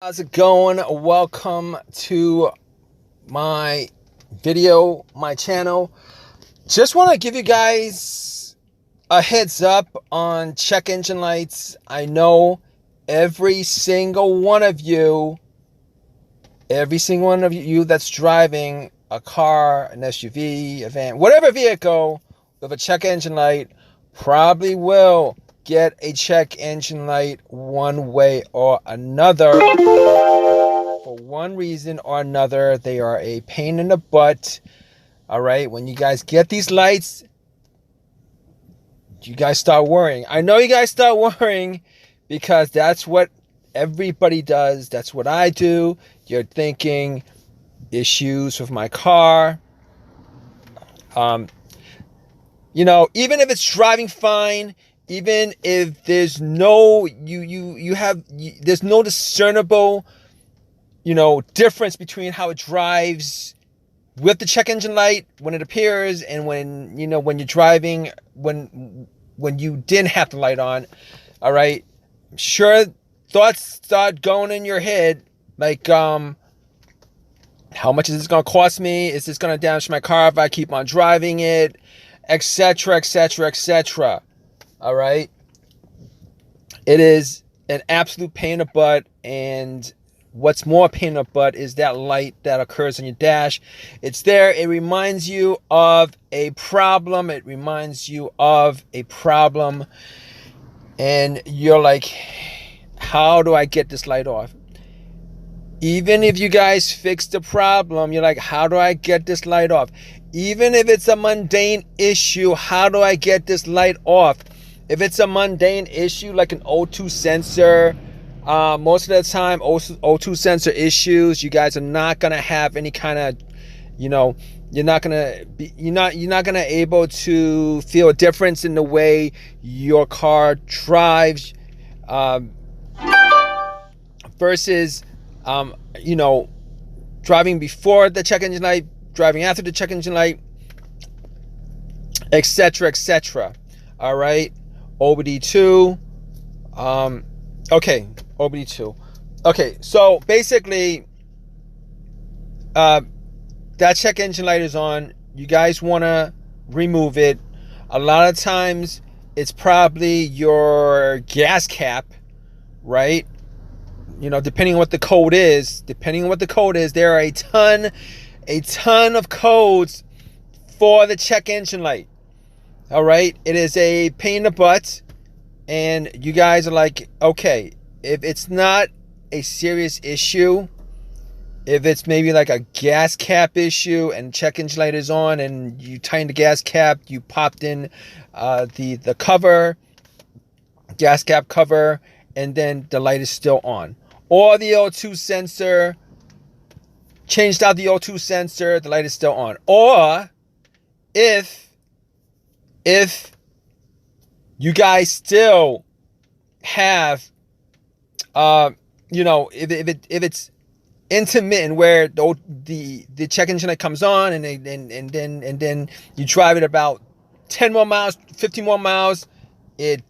How's it going? Welcome to my video, my channel. Just want to give you guys a heads up on check engine lights. I know every single one of you that's driving a car, an SUV, a van, whatever vehicle with a check engine light probably will get a check engine light one way or another. For one reason or another, they are a pain in the butt. All right, when you guys get these lights, you guys start worrying. I know you guys start worrying because that's what everybody does. That's what I do. You're thinking issues with my car. Even if it's driving fine, even if there's no there's no discernible difference between how it drives with the check engine light when it appears and when you're driving when you didn't have the light on. All right, I'm sure thoughts start going in your head like, how much is this going to cost me? Is this going to damage my car if I keep on driving it? Etc, etc, etc. All right, it is an absolute pain in the butt, and what's more pain in the butt is that light that occurs on your dash. It's there. It reminds you of a problem. And you're like, how do I get this light off? Even if you guys fix the problem, you're like, how do I get this light off? Even if it's a mundane issue, how do I get this light off? If it's a mundane issue like an O2 sensor, most of the time O2 sensor issues, you guys are not gonna have any kind of, you're not gonna able to feel a difference in the way your car drives, versus driving before the check engine light, driving after the check engine light, etc, etc. All right, OBD2. Okay, OBD2. Okay, so basically, that check engine light is on. You guys want to remove it. A lot of times, it's probably your gas cap, right? Depending on what the code is. There are a ton of codes for the check engine light. All right, it is a pain in the butt, and you guys are like, okay, if it's not a serious issue, if it's maybe like a gas cap issue and check engine light is on and you tighten the gas cap, you popped in the cover, gas cap cover, and then the light is still on. Or the O2 sensor, changed out the O2 sensor, the light is still on. Or if you guys still have, if it's intermittent, where the check engine light comes on and then you drive it about 10 more miles, 15 more miles, it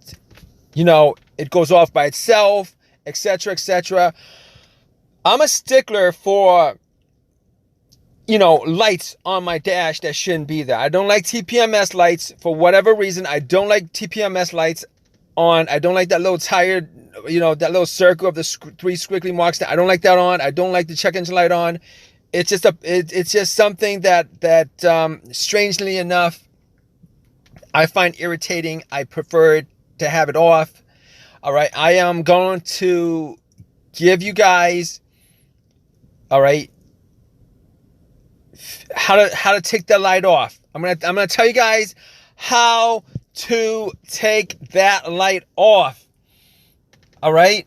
goes off by itself, etc, etc. I'm a stickler for lights on my dash that shouldn't be there. I don't like TPMS lights for whatever reason. I don't like TPMS lights on. I don't like that little tire, that little circle of the three squiggly marks. I don't like that on. I don't like the check engine light on. It's just it's just something that strangely enough, I find irritating. I prefer to have it off. All right, I am going to give you guys, all right, how to take the light off. I'm gonna tell you guys how to take that light off. All right.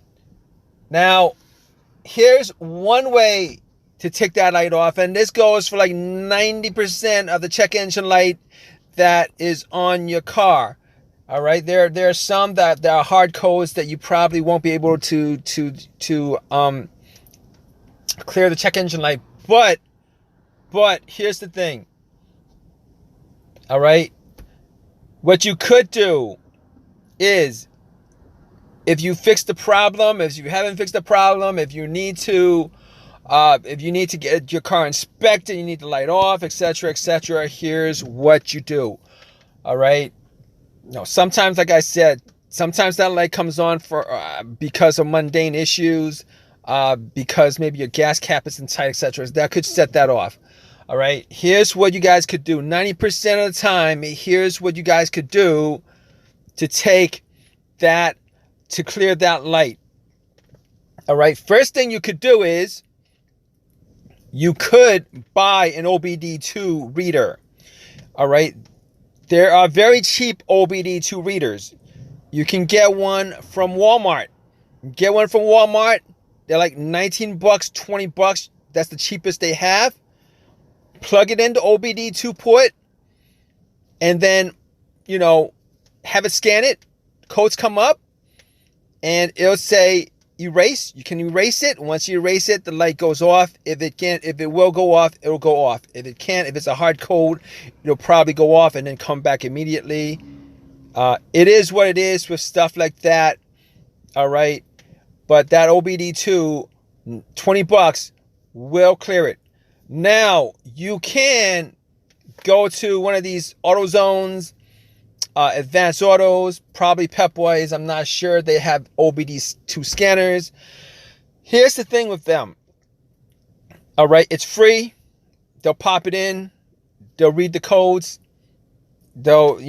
Now, here's one way to take that light off, and this goes for like 90% of the check engine light that is on your car. All right. There are some that there are hard codes that you probably won't be able to clear the check engine light, but here's the thing. All right, what you could do is if you fix the problem, if you haven't fixed the problem, if you need to get your car inspected, you need the light off, etc., etc., here's what you do. All right. Sometimes, like I said, sometimes that light comes on for because of mundane issues, because maybe your gas cap isn't tight, etc. That could set that off. All right. Here's what you guys could do. 90% of the time, here's what you guys could do to clear that light. All right. First thing you could do is you could buy an OBD2 reader. All right. There are very cheap OBD2 readers. You can get one from Walmart. Get one from Walmart. They're like $19, $20. That's the cheapest they have. Plug it into OBD2 port. And then, have it scan it. Codes come up. And it'll say erase. You can erase it. Once you erase it, the light goes off. If it will go off, it'll go off. If it can't, if it's a hard code, it'll probably go off and then come back immediately. It is what it is with stuff like that. All right. But that OBD2, $20 will clear it. Now, you can go to one of these AutoZones, Advanced Autos, probably Pep Boys. I'm not sure. They have OBD2 scanners. Here's the thing with them. All right, it's free. They'll pop it in. They'll read the codes. They'll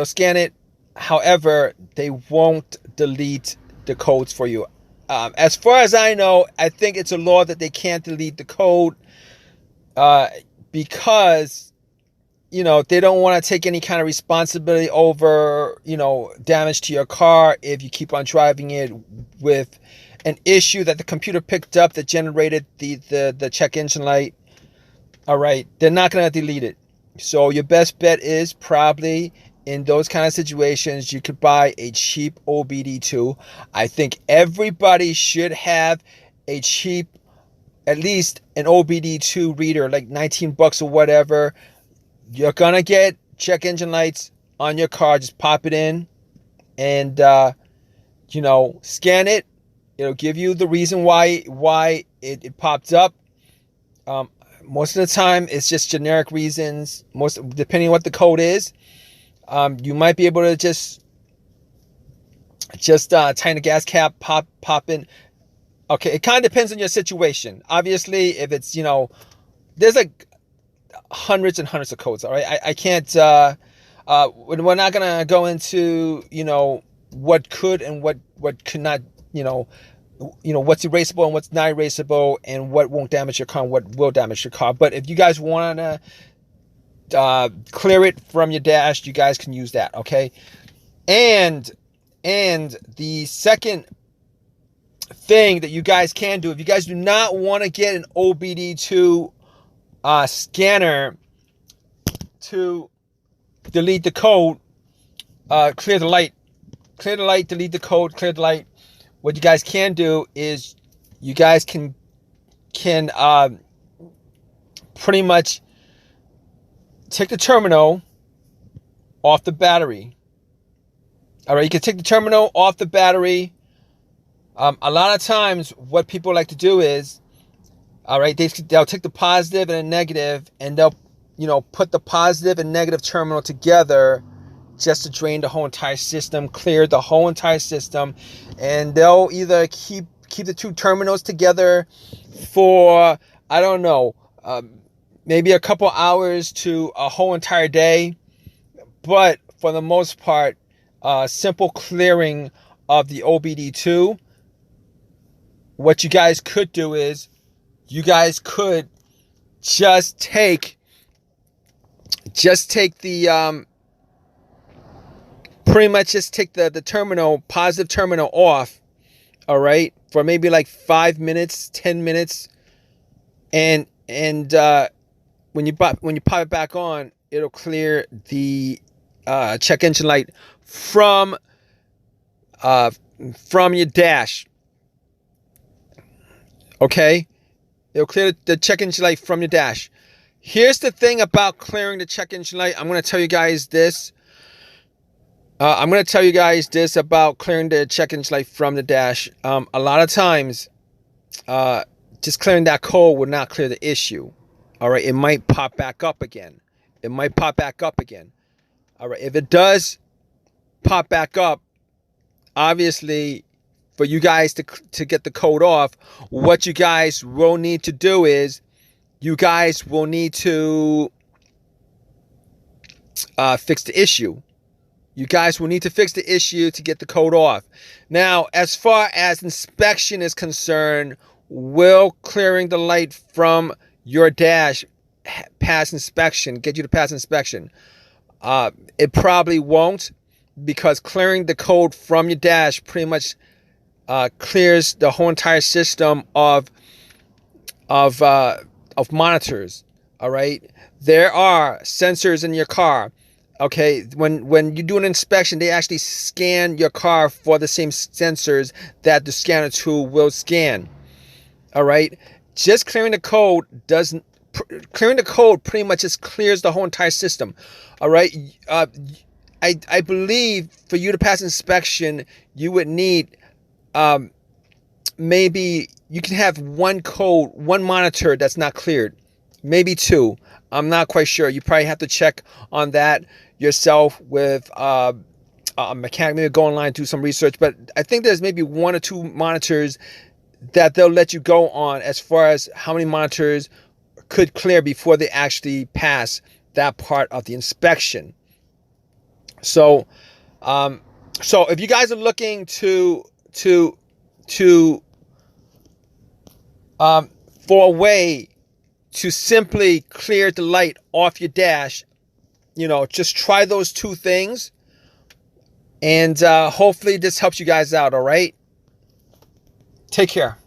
scan it. However, they won't delete the codes for you. As far as I know, I think it's a law that they can't delete the code because they don't want to take any kind of responsibility over, damage to your car if you keep on driving it with an issue that the computer picked up that generated the check engine light. All right. They're not going to delete it. So your best bet is probably in those kind of situations, you could buy a cheap OBD2. I think everybody should have a cheap, at least an OBD2 reader, like $19 or whatever. You're going to get check engine lights on your car. Just pop it in and, scan it. It'll give you the reason why it popped up. Most of the time, it's just generic reasons. Depending on what the code is, you might be able to just tighten the gas cap, pop in. Okay, it kind of depends on your situation. Obviously, if it's, there's like hundreds and hundreds of codes, all right? I can't, we're not going to go into, what could and what could not, what's erasable and what's not erasable and what won't damage your car and what will damage your car. But if you guys want to clear it from your dash, you guys can use that, okay? And the second thing that you guys can do, if you guys do not want to get an OBD2 scanner to delete the code, clear the light, delete the code, clear the light. What you guys can do is you guys can pretty much take the terminal off the battery. All right, you can take the terminal off the battery. A lot of times what people like to do is, all right, they'll take the positive and a negative and they'll, put the positive and negative terminal together just to drain the whole entire system, clear the whole entire system. And they'll either keep the two terminals together for, I don't know, maybe a couple hours to a whole entire day. But for the most part, simple clearing of the OBD2, what you guys could do is you guys could just take the pretty much just take the terminal, positive terminal off, all right, for maybe like 5 minutes, 10 minutes, and when you pop it back on, it'll clear the check engine light from your dash. Okay, it'll clear the check engine light from your dash. Here's the thing about clearing the check engine light. I'm going to tell you guys this. I'm going to tell you guys this about clearing the check engine light from the dash. A lot of times, just clearing that code will not clear the issue. All right, it might pop back up again. It might pop back up again. All right, if it does pop back up, obviously, for you guys to get the code off, what you guys will need to do is you guys will need to fix the issue. You guys will need to fix the issue to get the code off. Now, as far as inspection is concerned, will clearing the light from your dash pass inspection, get you to pass inspection? It probably won't, because clearing the code from your dash pretty much clears the whole entire system of monitors. All right, there are sensors in your car. Okay, when you do an inspection, they actually scan your car for the same sensors that the scanner tool will scan. All right, just clearing the code pretty much just clears the whole entire system. All right, I believe for you to pass inspection, you would need maybe you can have one monitor that's not cleared, maybe two. I'm not quite sure. You probably have to check on that yourself with a mechanic. Maybe go online, do some research. But I think there's maybe one or two monitors that they'll let you go on as far as how many monitors could clear before they actually pass that part of the inspection. So if you guys are looking for a way to simply clear the light off your dash, just try those two things, and hopefully this helps you guys out. All right, take care.